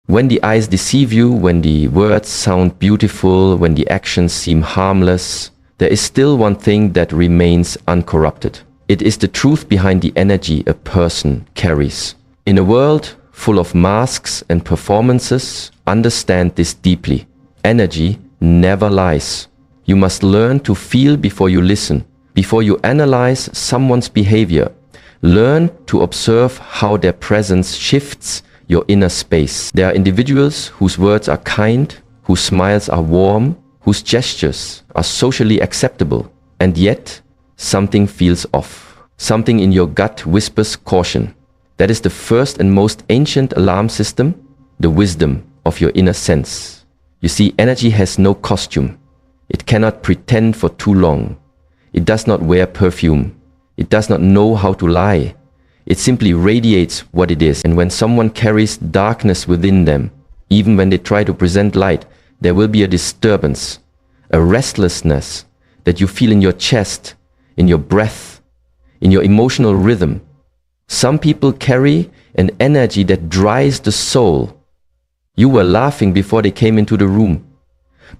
When the eyes deceive you, when the words sound beautiful, when the actions seem harmless, there is still one thing that remains uncorrupted. It is the truth behind the energy a person carries. In a world full of masks and performances, understand this deeply. Energy never lies. You must learn to feel before you listen, before you analyze someone's behavior. Learn to observe how their presence shifts your inner space. There are individuals whose words are kind, whose smiles are warm, whose gestures are socially acceptable, and yet something feels off. Something in your gut whispers caution. That is the first and most ancient alarm system, the wisdom of your inner sense. You see, energy has no costume. It cannot pretend for too long. It does not wear perfume. It does not know how to lie. It simply radiates what it is. And when someone carries darkness within them, even when they try to present light, there will be a disturbance, a restlessness that you feel in your chest, in your breath, in your emotional rhythm. Some people carry an energy that dries the soul. You were laughing before they came into the room,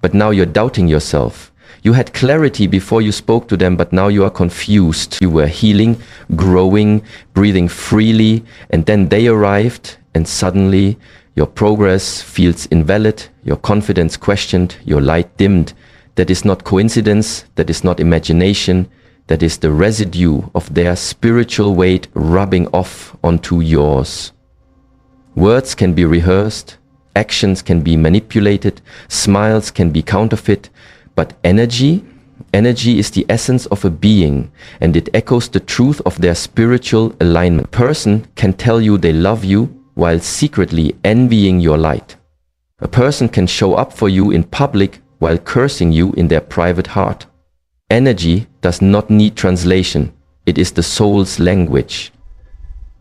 but now you're doubting yourself. You had clarity before you spoke to them, but now you are confused. You were healing, growing, breathing freely, and then they arrived, and suddenly your progress feels invalid, your confidence questioned, your light dimmed. That is not coincidence, that is not imagination, that is the residue of their spiritual weight rubbing off onto yours. Words can be rehearsed, actions can be manipulated, smiles can be counterfeit, but energy is the essence of a being, and it echoes the truth of their spiritual alignment. A person can tell you they love you while secretly envying your light. A person can show up for you in public while cursing you in their private heart. Energy does not need translation. It is the soul's language.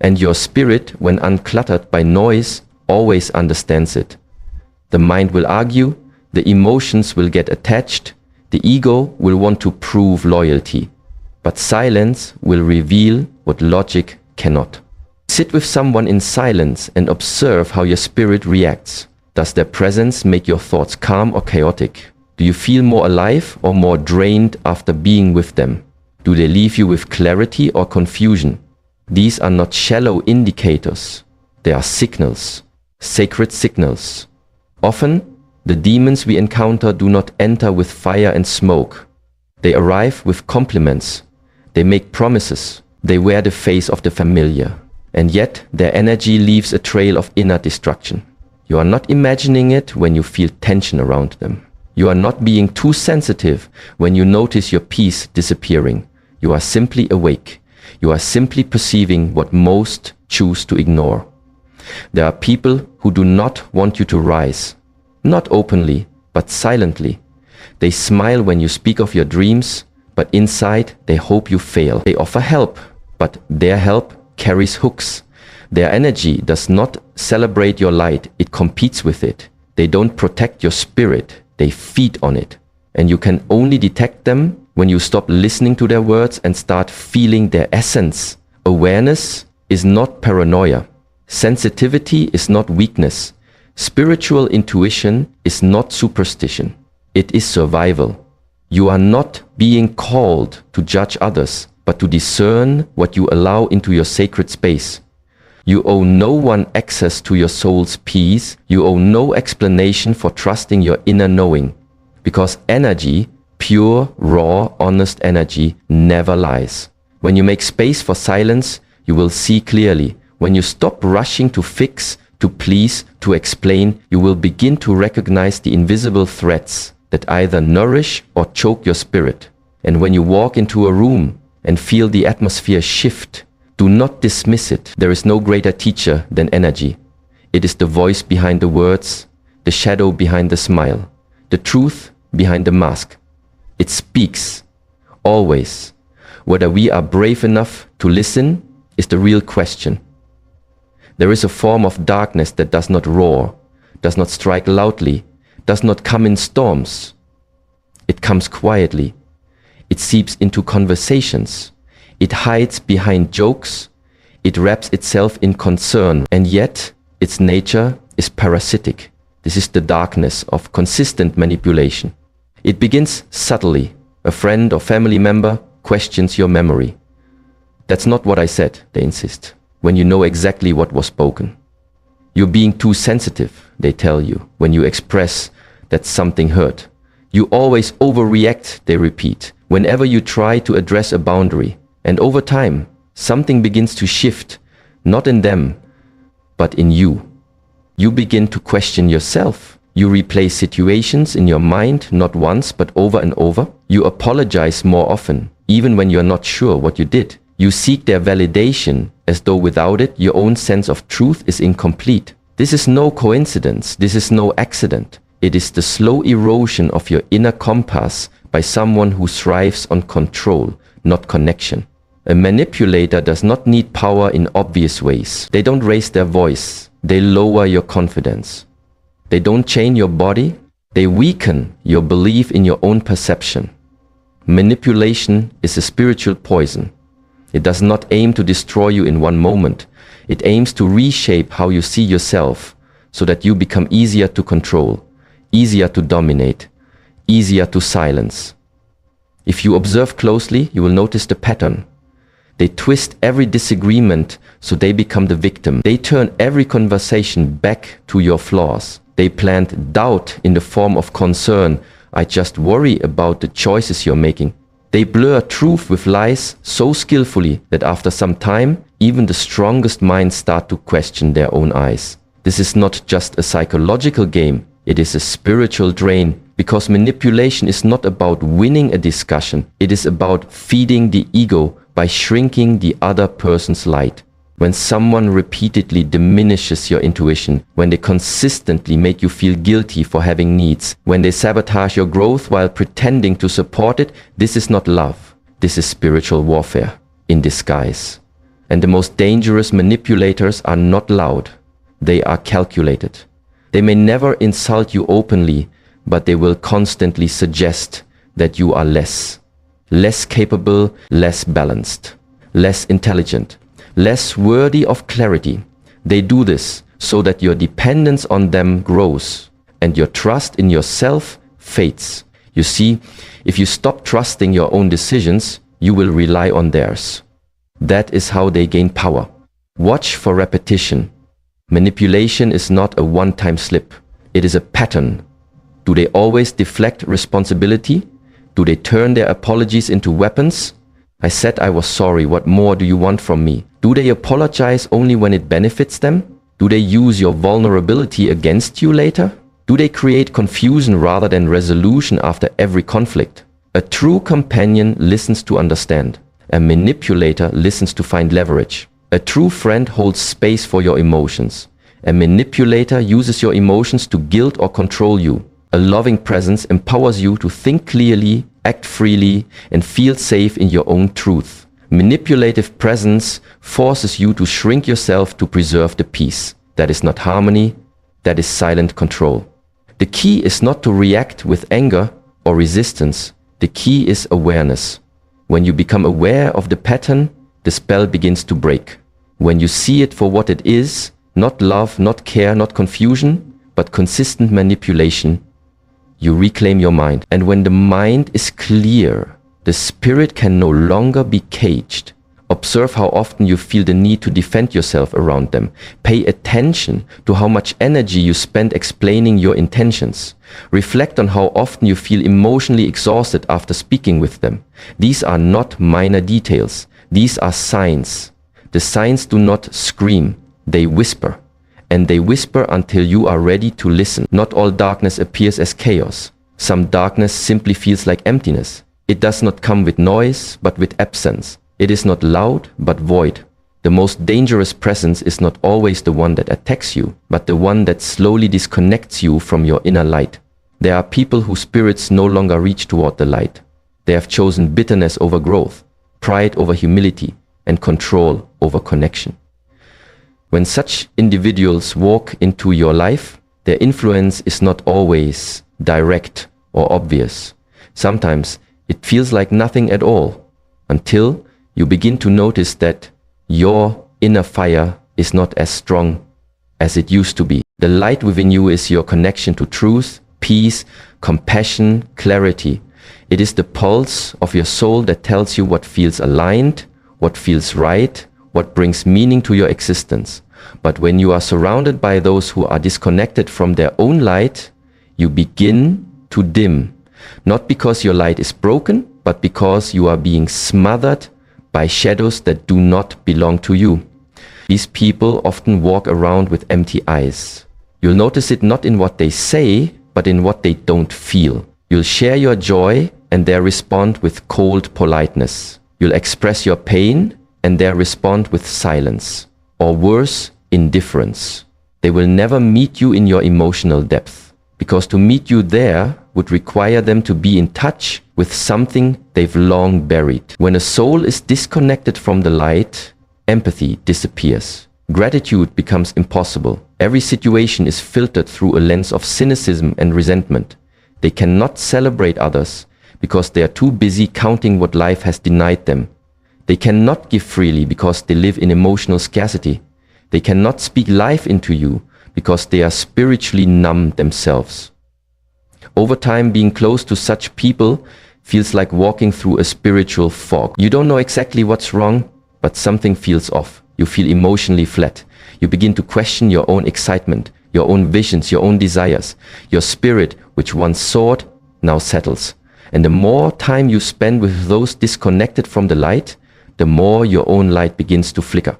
And your spirit, when uncluttered by noise, always understands it. The mind will argue, the emotions will get attached, the ego will want to prove loyalty. But silence will reveal what logic cannot. Sit with someone in silence and observe how your spirit reacts. Does their presence make your thoughts calm or chaotic? Do you feel more alive or more drained after being with them? Do they leave you with clarity or confusion? These are not shallow indicators. They are signals, sacred signals. Often, the demons we encounter do not enter with fire and smoke. They arrive with compliments. They make promises. They wear the face of the familiar. And yet, their energy leaves a trail of inner destruction. You are not imagining it when you feel tension around them. You are not being too sensitive when you notice your peace disappearing. You are simply awake. You are simply perceiving what most choose to ignore. There are people who do not want you to rise. Not openly, but silently. They smile when you speak of your dreams, but inside they hope you fail. They offer help, but their help carries hooks. Their energy does not celebrate your light, it competes with it. They don't protect your spirit, they feed on it. And you can only detect them when you stop listening to their words and start feeling their essence. Awareness is not paranoia. Sensitivity is not weakness. Spiritual intuition is not superstition. It is survival. You are not being called to judge others, but to discern what you allow into your sacred space. You owe no one access to your soul's peace. You owe no explanation for trusting your inner knowing. Because energy, pure, raw, honest energy, never lies. When you make space for silence, you will see clearly. When you stop rushing to fix, to please, to explain, you will begin to recognize the invisible threads that either nourish or choke your spirit. And when you walk into a room and feel the atmosphere shift, do not dismiss it. There is no greater teacher than energy. It is the voice behind the words, the shadow behind the smile, the truth behind the mask. It speaks, always. Whether we are brave enough to listen is the real question. There is a form of darkness that does not roar, does not strike loudly, does not come in storms. It comes quietly. It seeps into conversations. It hides behind jokes. It wraps itself in concern, and yet its nature is parasitic. This is the darkness of consistent manipulation. It begins subtly. A friend or family member questions your memory. That's not what I said, they insist, when you know exactly what was spoken. You're being too sensitive, they tell you, when you express that something hurt. You always overreact, they repeat, whenever you try to address a boundary. And over time, something begins to shift, not in them, but in you. You begin to question yourself. You replay situations in your mind, not once, but over and over. You apologize more often, even when you're not sure what you did. You seek their validation, as though without it, your own sense of truth is incomplete. This is no coincidence. This is no accident. It is the slow erosion of your inner compass by someone who thrives on control, not connection. A manipulator does not need power in obvious ways. They don't raise their voice. They lower your confidence. They don't chain your body. They weaken your belief in your own perception. Manipulation is a spiritual poison. It does not aim to destroy you in one moment. It aims to reshape how you see yourself so that you become easier to control, easier to dominate, easier to silence. If you observe closely, you will notice the pattern. They twist every disagreement so they become the victim. They turn every conversation back to your flaws. They plant doubt in the form of concern. I just worry about the choices you're making. They blur truth with lies so skillfully that after some time, even the strongest minds start to question their own eyes. This is not just a psychological game, it is a spiritual drain, because manipulation is not about winning a discussion, it is about feeding the ego by shrinking the other person's light. When someone repeatedly diminishes your intuition, when they consistently make you feel guilty for having needs, when they sabotage your growth while pretending to support it, this is not love. This is spiritual warfare in disguise. And the most dangerous manipulators are not loud. They are calculated. They may never insult you openly, but they will constantly suggest that you are less capable, less balanced, less intelligent, less worthy of clarity. They do this so that your dependence on them grows and your trust in yourself fades. You see, if you stop trusting your own decisions, you will rely on theirs. That is how they gain power. Watch for repetition. Manipulation is not a one-time slip. It is a pattern. Do they always deflect responsibility? Do they turn their apologies into weapons? I said I was sorry. What more do you want from me? Do they apologize only when it benefits them? Do they use your vulnerability against you later? Do they create confusion rather than resolution after every conflict? A true companion listens to understand. A manipulator listens to find leverage. A true friend holds space for your emotions. A manipulator uses your emotions to guilt or control you. A loving presence empowers you to think clearly, act freely, and feel safe in your own truth. Manipulative presence forces you to shrink yourself to preserve the peace. That is not harmony, that is silent control. The key is not to react with anger or resistance. The key is awareness. When you become aware of the pattern, the spell begins to break. When you see it for what it is, not love, not care, not confusion, but consistent manipulation, you reclaim your mind. And when the mind is clear, the spirit can no longer be caged. Observe how often you feel the need to defend yourself around them. Pay attention to how much energy you spend explaining your intentions. Reflect on how often you feel emotionally exhausted after speaking with them. These are not minor details. These are signs. The signs do not scream, they whisper. And they whisper until you are ready to listen. Not all darkness appears as chaos. Some darkness simply feels like emptiness. It does not come with noise, but with absence. It is not loud, but void. The most dangerous presence is not always the one that attacks you, but the one that slowly disconnects you from your inner light. There are people whose spirits no longer reach toward the light. They have chosen bitterness over growth, pride over humility, and control over connection. When such individuals walk into your life, their influence is not always direct or obvious. Sometimes it feels like nothing at all, until you begin to notice that your inner fire is not as strong as it used to be. The light within you is your connection to truth, peace, compassion, clarity. It is the pulse of your soul that tells you what feels aligned, what feels right, what brings meaning to your existence. But when you are surrounded by those who are disconnected from their own light, you begin to dim. Not because your light is broken, but because you are being smothered by shadows that do not belong to you. These people often walk around with empty eyes. You'll notice it not in what they say, but in what they don't feel. You'll share your joy and they respond with cold politeness. You'll express your pain and they respond with silence, or worse, indifference. They will never meet you in your emotional depth, because to meet you there would require them to be in touch with something they've long buried. When a soul is disconnected from the light, empathy disappears. Gratitude becomes impossible. Every situation is filtered through a lens of cynicism and resentment. They cannot celebrate others because they are too busy counting what life has denied them. They cannot give freely because they live in emotional scarcity. They cannot speak life into you because they are spiritually numb themselves. Over time, being close to such people feels like walking through a spiritual fog. You don't know exactly what's wrong, but something feels off. You feel emotionally flat. You begin to question your own excitement, your own visions, your own desires. Your spirit, which once soared, now settles. And the more time you spend with those disconnected from the light, the more your own light begins to flicker.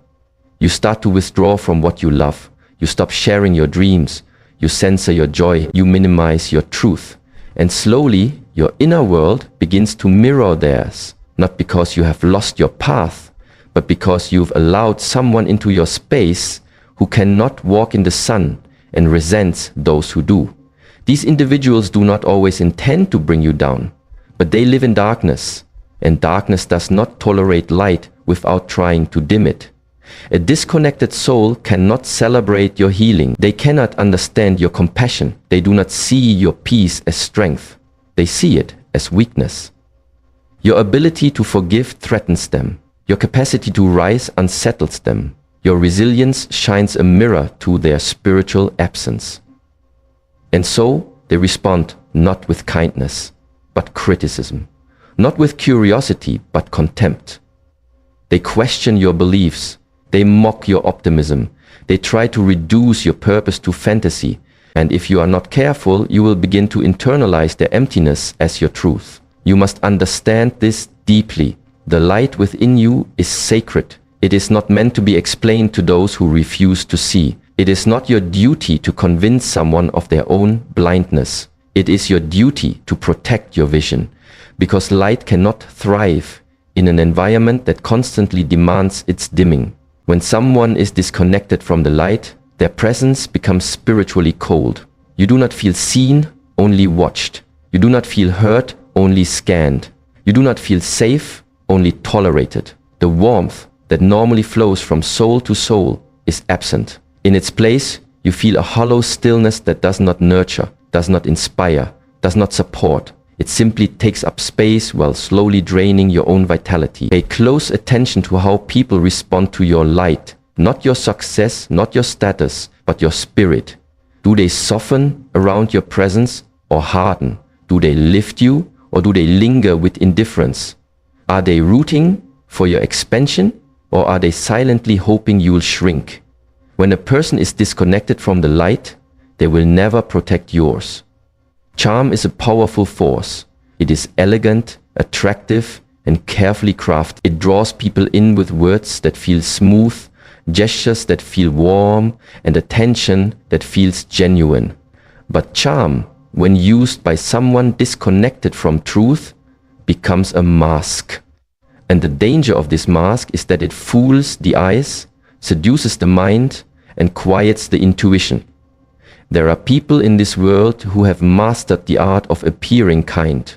You start to withdraw from what you love. You stop sharing your dreams. You censor your joy. You minimize your truth. And slowly, your inner world begins to mirror theirs, not because you have lost your path, but because you've allowed someone into your space who cannot walk in the sun and resents those who do. These individuals do not always intend to bring you down, but they live in darkness, and darkness does not tolerate light without trying to dim it. A disconnected soul cannot celebrate your healing. They cannot understand your compassion. They do not see your peace as strength. They see it as weakness. Your ability to forgive threatens them. Your capacity to rise unsettles them. Your resilience shines a mirror to their spiritual absence. And so they respond not with kindness, but criticism. Not with curiosity, but contempt. They question your beliefs. They mock your optimism. They try to reduce your purpose to fantasy. And if you are not careful, you will begin to internalize their emptiness as your truth. You must understand this deeply. The light within you is sacred. It is not meant to be explained to those who refuse to see. It is not your duty to convince someone of their own blindness. It is your duty to protect your vision, because light cannot thrive in an environment that constantly demands its dimming. When someone is disconnected from the light, their presence becomes spiritually cold. You do not feel seen, only watched. You do not feel heard, only scanned. You do not feel safe, only tolerated. The warmth that normally flows from soul to soul is absent. In its place, you feel a hollow stillness that does not nurture, does not inspire, does not support. It simply takes up space while slowly draining your own vitality. Pay close attention to how people respond to your light. Not your success, not your status, but your spirit. Do they soften around your presence or harden? Do they lift you or do they linger with indifference? Are they rooting for your expansion or are they silently hoping you'll shrink? When a person is disconnected from the light, they will never protect yours. Charm is a powerful force. It is elegant, attractive, and carefully crafted. It draws people in with words that feel smooth, gestures that feel warm, and attention that feels genuine. But charm, when used by someone disconnected from truth, becomes a mask. And the danger of this mask is that it fools the eyes, seduces the mind, and quiets the intuition. There are people in this world who have mastered the art of appearing kind.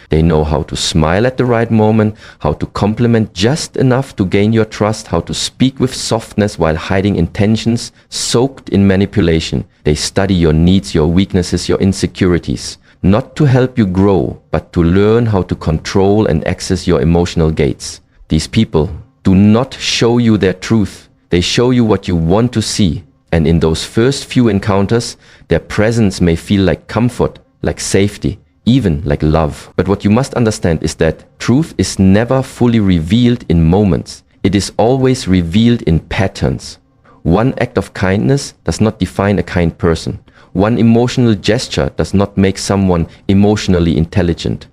They know how to smile at the right moment, how to compliment just enough to gain your trust, how to speak with softness while hiding intentions soaked in manipulation. They study your needs, your weaknesses, your insecurities, not to help you grow, but to learn how to control and access your emotional gates. These people do not show you their truth. They show you what you want to see. And in those first few encounters, their presence may feel like comfort, like safety, even like love. But what you must understand is that truth is never fully revealed in moments. It is always revealed in patterns. One act of kindness does not define a kind person. One emotional gesture does not make someone emotionally intelligent.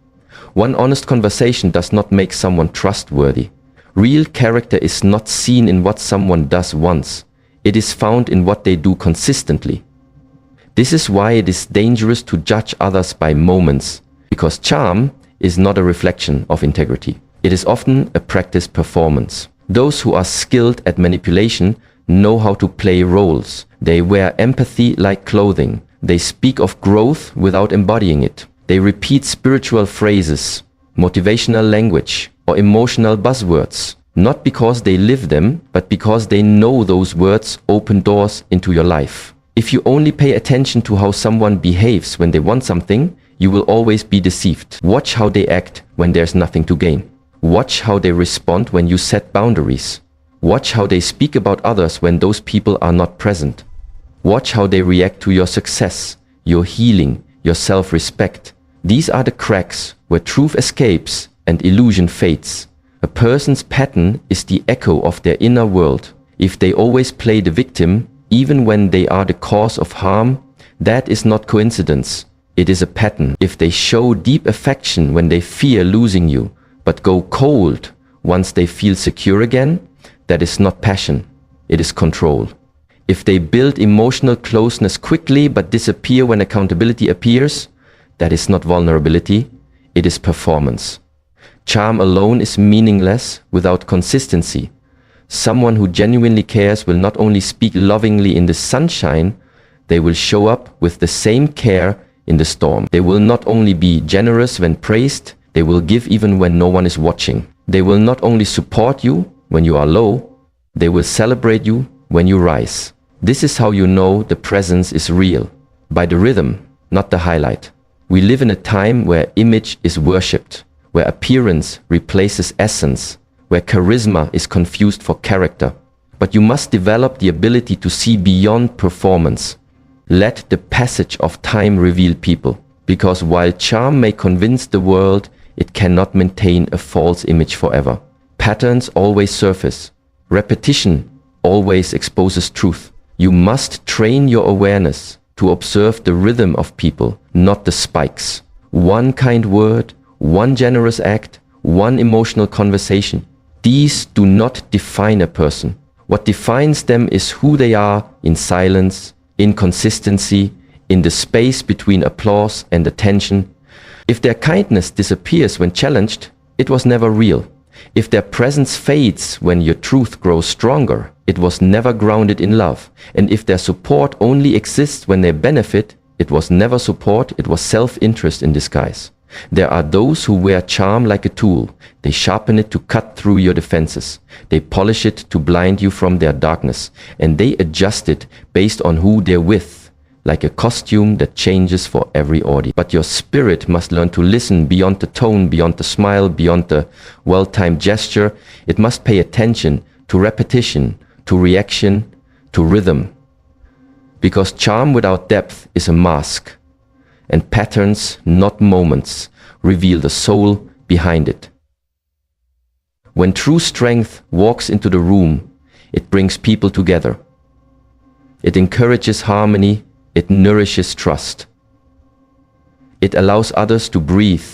One honest conversation does not make someone trustworthy. Real character is not seen in what someone does once. It is found in what they do consistently. This is why it is dangerous to judge others by moments, because charm is not a reflection of integrity. It is often a practice performance. Those who are skilled at manipulation know how to play roles. They wear empathy like clothing. They speak of growth without embodying it. They repeat spiritual phrases, motivational language, or emotional buzzwords, not because they live them, but because they know those words open doors into your life. If you only pay attention to how someone behaves when they want something, you will always be deceived. Watch how they act when there's nothing to gain. Watch how they respond when you set boundaries. Watch how they speak about others when those people are not present. Watch how they react to your success, your healing, your self-respect. These are the cracks where truth escapes and illusion fades. A person's pattern is the echo of their inner world. If they always play the victim, even when they are the cause of harm, that is not coincidence. It is a pattern. If they show deep affection when they fear losing you, but go cold once they feel secure again, that is not passion, it is control. If they build emotional closeness quickly but disappear when accountability appears, that is not vulnerability, it is performance. Charm alone is meaningless without consistency. Someone who genuinely cares will not only speak lovingly in the sunshine, they will show up with the same care in the storm. They will not only be generous when praised, they will give even when no one is watching. They will not only support you when you are low, they will celebrate you when you rise. This is how you know the presence is real. By the rhythm, not the highlight. We live in a time where image is worshipped, where appearance replaces essence, where charisma is confused for character. But you must develop the ability to see beyond performance. Let the passage of time reveal people, because while charm may convince the world, it cannot maintain a false image forever. Patterns always surface. Repetition always exposes truth. You must train your awareness to observe the rhythm of people, not the spikes. One kind word, one generous act, one emotional conversation. These do not define a person. What defines them is who they are in silence, in consistency, in the space between applause and attention. If their kindness disappears when challenged, it was never real. If their presence fades when your truth grows stronger, it was never grounded in love. And if their support only exists when they benefit, it was never support, it was self-interest in disguise. There are those who wear charm like a tool. They sharpen it to cut through your defenses. They polish it to blind you from their darkness. And they adjust it based on who they're with, like a costume that changes for every audience. But your spirit must learn to listen beyond the tone, beyond the smile, beyond the well-timed gesture. It must pay attention to repetition, to reaction, to rhythm. Because charm without depth is a mask, and patterns, not moments, reveal the soul behind it. When true strength walks into the room, it brings people together. It encourages harmony. It nourishes trust. It allows others to breathe,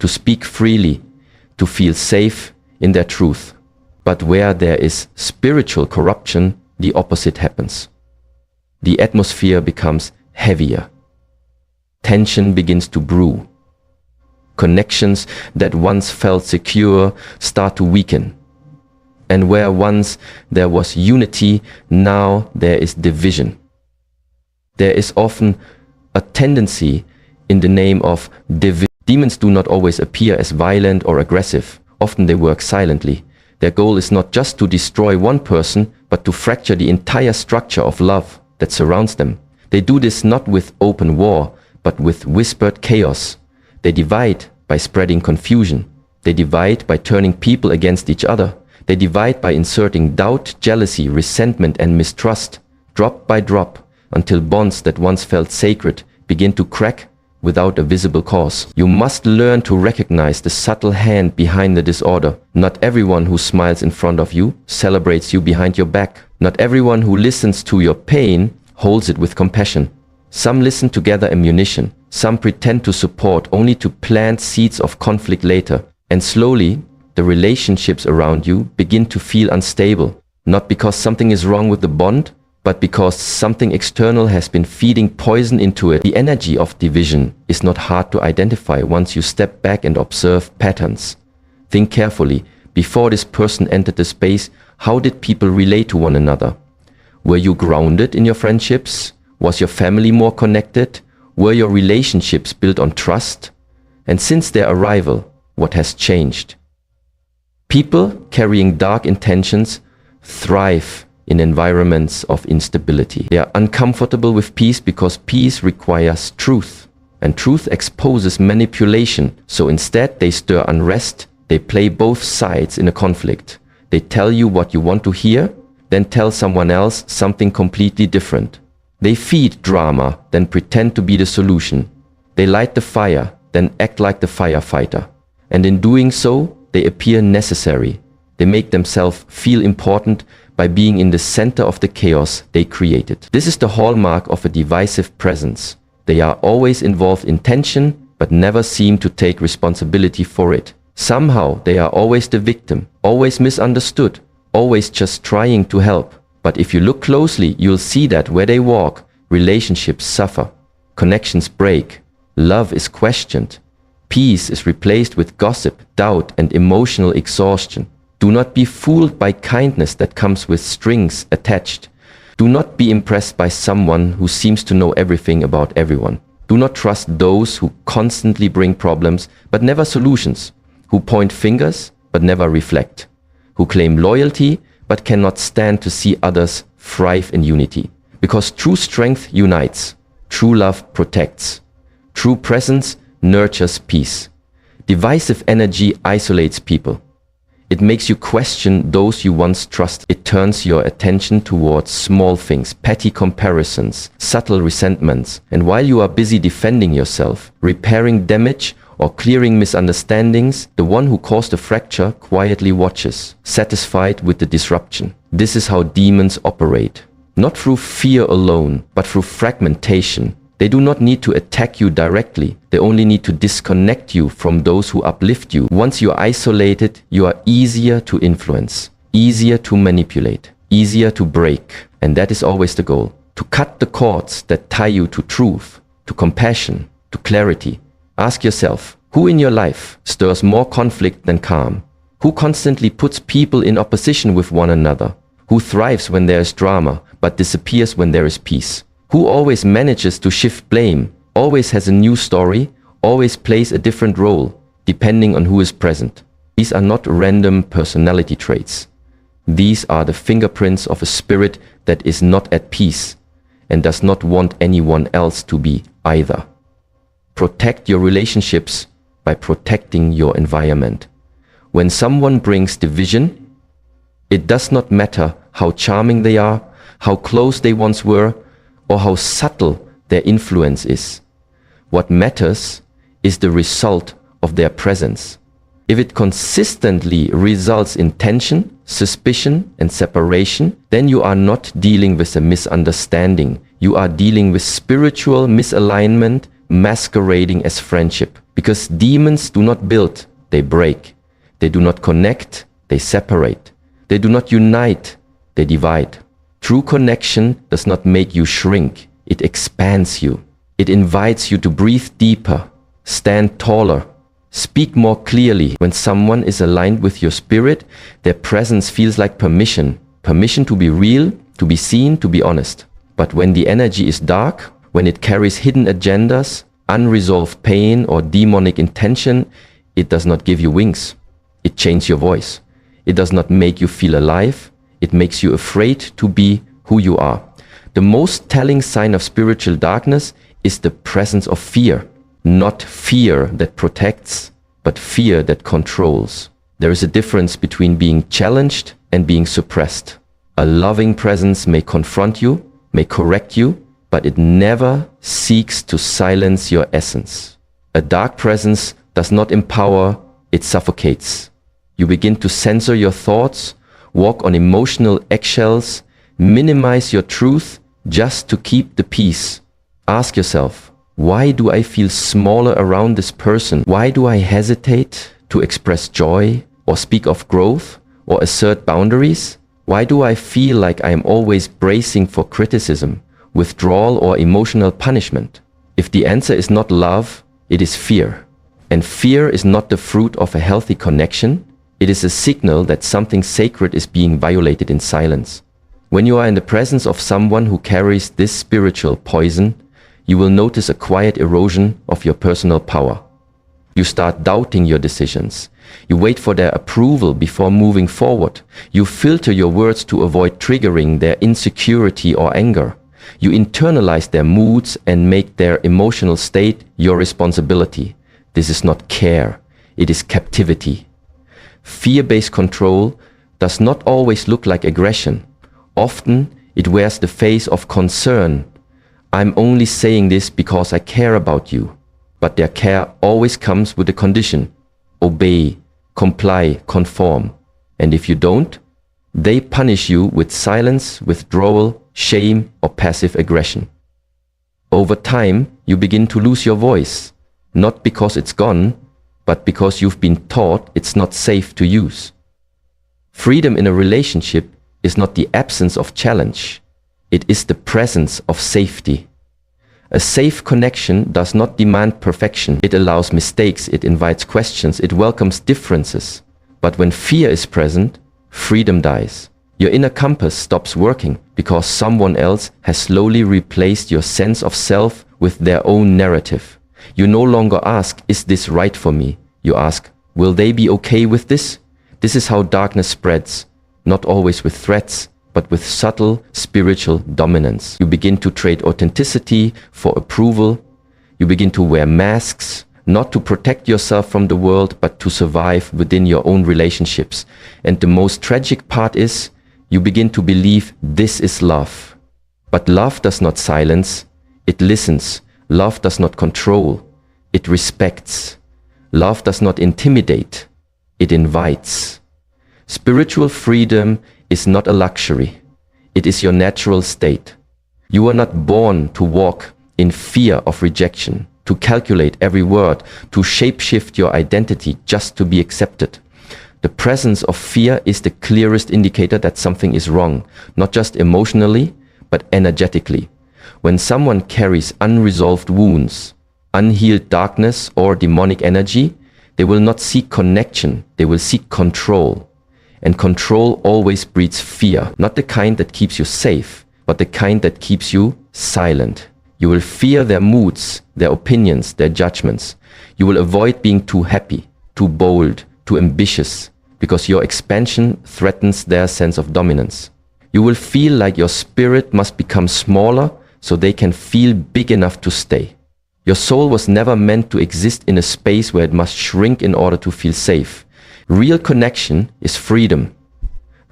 to speak freely, to feel safe in their truth. But where there is spiritual corruption, the opposite happens. The atmosphere becomes heavier. Tension begins to brew. Connections that once felt secure start to weaken. And where once there was unity, now there is division. There is often a tendency in the name of division. Demons do not always appear as violent or aggressive. Often they work silently. Their goal is not just to destroy one person, but to fracture the entire structure of love that surrounds them. They do this not with open war, but with whispered chaos. They divide by spreading confusion. They divide by turning people against each other. They divide by inserting doubt, jealousy, resentment, and mistrust. drop by drop, until bonds that once felt sacred begin to crack without a visible cause. You must learn to recognize the subtle hand behind the disorder. Not everyone who smiles in front of you celebrates you behind your back. Not everyone who listens to your pain holds it with compassion. Some listen to gather ammunition. Some pretend to support only to plant seeds of conflict later. And slowly, the relationships around you begin to feel unstable. Not because something is wrong with the bond, but because something external has been feeding poison into it. The energy of division is not hard to identify once you step back and observe patterns. Think carefully. Before this person entered the space, how did people relate to one another? Were you grounded in your friendships? Was your family more connected? Were your relationships built on trust? And since their arrival, what has changed? People carrying dark intentions thrive in environments of instability. They are uncomfortable with peace because peace requires truth, and truth exposes manipulation. So instead they stir unrest, they play both sides in a conflict. They tell you what you want to hear, then tell someone else something completely different. They feed drama, then pretend to be the solution. They light the fire, then act like the firefighter. And in doing so, they appear necessary. They make themselves feel important by being in the center of the chaos they created. This is the hallmark of a divisive presence. They are always involved in tension, but never seem to take responsibility for it. Somehow they are always the victim, always misunderstood, always just trying to help. But if you look closely, you'll see that where they walk, relationships suffer, connections break, love is questioned, peace is replaced with gossip, doubt, and emotional exhaustion. Do not be fooled by kindness that comes with strings attached. Do not be impressed by someone who seems to know everything about everyone. Do not trust those who constantly bring problems but never solutions, who point fingers but never reflect, who claim loyalty but cannot stand to see others thrive in unity. Because true strength unites, true love protects, true presence nurtures peace. Divisive energy isolates people. It makes you question those you once trusted. It turns your attention towards small things, petty comparisons, subtle resentments. And while you are busy defending yourself, repairing damage, or clearing misunderstandings, the one who caused the fracture quietly watches, satisfied with the disruption. This is how demons operate. Not through fear alone, but through fragmentation. They do not need to attack you directly. They only need to disconnect you from those who uplift you. Once you are isolated, you are easier to influence, easier to manipulate, easier to break. And that is always the goal. To cut the cords that tie you to truth, to compassion, to clarity. Ask yourself, who in your life stirs more conflict than calm? Who constantly puts people in opposition with one another? Who thrives when there is drama, but disappears when there is peace? Who always manages to shift blame, always has a new story, always plays a different role, depending on who is present? These are not random personality traits. These are the fingerprints of a spirit that is not at peace and does not want anyone else to be either. Protect your relationships by protecting your environment. When someone brings division, it does not matter how charming they are, how close they once were, or how subtle their influence is. What matters is the result of their presence. If it consistently results in tension, suspicion, and separation, then you are not dealing with a misunderstanding. You are dealing with spiritual misalignment masquerading as friendship. Because demons do not build, they break. They do not connect, they separate. They do not unite, they divide. True connection does not make you shrink, it expands you. It invites you to breathe deeper, stand taller, speak more clearly. When someone is aligned with your spirit, their presence feels like permission. Permission to be real, to be seen, to be honest. But when the energy is dark, when it carries hidden agendas, unresolved pain, or demonic intention, it does not give you wings. It changes your voice. It does not make you feel alive. It makes you afraid to be who you are. The most telling sign of spiritual darkness is the presence of fear. Not fear that protects, but fear that controls. There is a difference between being challenged and being suppressed. A loving presence may confront you, may correct you, but it never seeks to silence your essence. A dark presence does not empower, it suffocates. You begin to censor your thoughts, walk on emotional eggshells, minimize your truth just to keep the peace. Ask yourself, why do I feel smaller around this person? Why do I hesitate to express joy or speak of growth or assert boundaries? Why do I feel like I am always bracing for criticism, withdrawal, or emotional punishment? If the answer is not love, it is fear. And fear is not the fruit of a healthy connection. It is a signal that something sacred is being violated in silence. When you are in the presence of someone who carries this spiritual poison, you will notice a quiet erosion of your personal power. You start doubting your decisions. You wait for their approval before moving forward. You filter your words to avoid triggering their insecurity or anger. You internalize their moods and make their emotional state your responsibility. This is not care, it is captivity. Fear-based control does not always look like aggression. Often, it wears the face of concern. I'm only saying this because I care about you. But their care always comes with a condition. Obey, comply, conform. And if you don't, they punish you with silence, withdrawal, shame, or passive aggression. Over time, you begin to lose your voice, not because it's gone, but because you've been taught it's not safe to use. Freedom in a relationship is not the absence of challenge. It is the presence of safety. A safe connection does not demand perfection. It allows mistakes, it invites questions, it welcomes differences. But when fear is present, freedom dies. Your inner compass stops working because someone else has slowly replaced your sense of self with their own narrative. You no longer ask, is this right for me? You ask, will they be okay with this? This is how darkness spreads, not always with threats, but with subtle spiritual dominance. You begin to trade authenticity for approval. You begin to wear masks, not to protect yourself from the world, but to survive within your own relationships. And the most tragic part is, you begin to believe this is love. But love does not silence, it listens. Love does not control, it respects. Love does not intimidate, it invites. Spiritual freedom is not a luxury. It is your natural state. You are not born to walk in fear of rejection, to calculate every word, to shapeshift your identity just to be accepted. The presence of fear is the clearest indicator that something is wrong, not just emotionally, but energetically. When someone carries unresolved wounds, unhealed darkness, or demonic energy, they will not seek connection, they will seek control. And control always breeds fear, not the kind that keeps you safe, but the kind that keeps you silent. You will fear their moods, their opinions, their judgments. You will avoid being too happy, too bold, too ambitious, because your expansion threatens their sense of dominance. You will feel like your spirit must become smaller so they can feel big enough to stay. Your soul was never meant to exist in a space where it must shrink in order to feel safe. Real connection is freedom.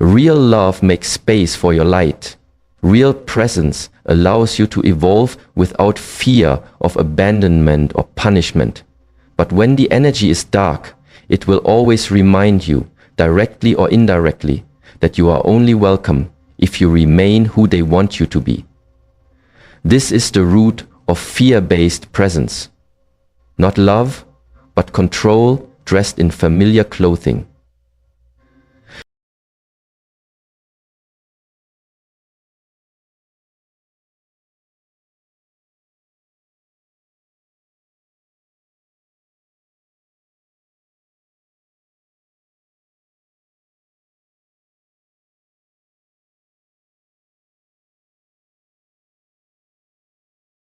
Real love makes space for your light. Real presence allows you to evolve without fear of abandonment or punishment. But when the energy is dark, it will always remind you, directly or indirectly, that you are only welcome if you remain who they want you to be. This is the root of fear-based presence. Not love, but control dressed in familiar clothing.